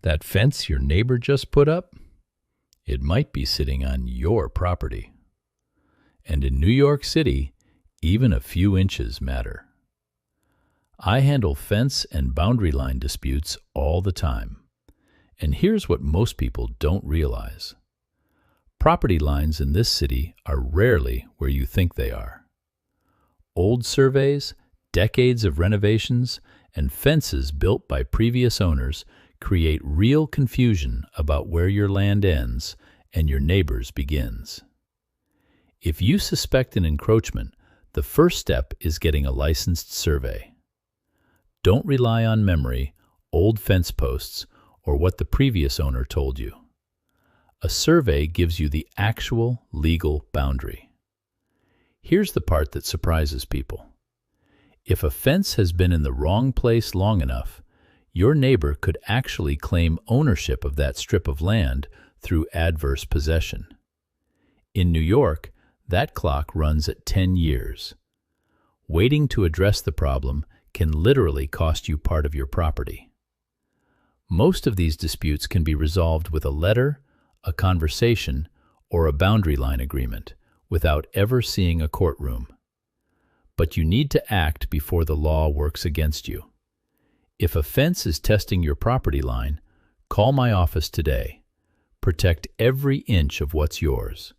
That fence your neighbor just put up? It might be sitting on your property. And in New York City, even a few inches matter. I handle fence and boundary line disputes all the time. And here's what most people don't realize. Property lines in this city are rarely where you think they are. Old surveys, decades of renovations, and fences built by previous owners create real confusion about where your land ends and your neighbor's begins. If you suspect an encroachment, the first step is getting a licensed survey. Don't rely on memory, old fence posts, or what the previous owner told you. A survey gives you the actual legal boundary. Here's the part that surprises people. If a fence has been in the wrong place long enough, your neighbor could actually claim ownership of that strip of land through adverse possession. In New York, that clock runs at 10 years. Waiting to address the problem can literally cost you part of your property. Most of these disputes can be resolved with a letter, a conversation, or a boundary line agreement without ever seeing a courtroom. But you need to act before the law works against you. If a fence is testing your property line, call my office today. Protect every inch of what's yours.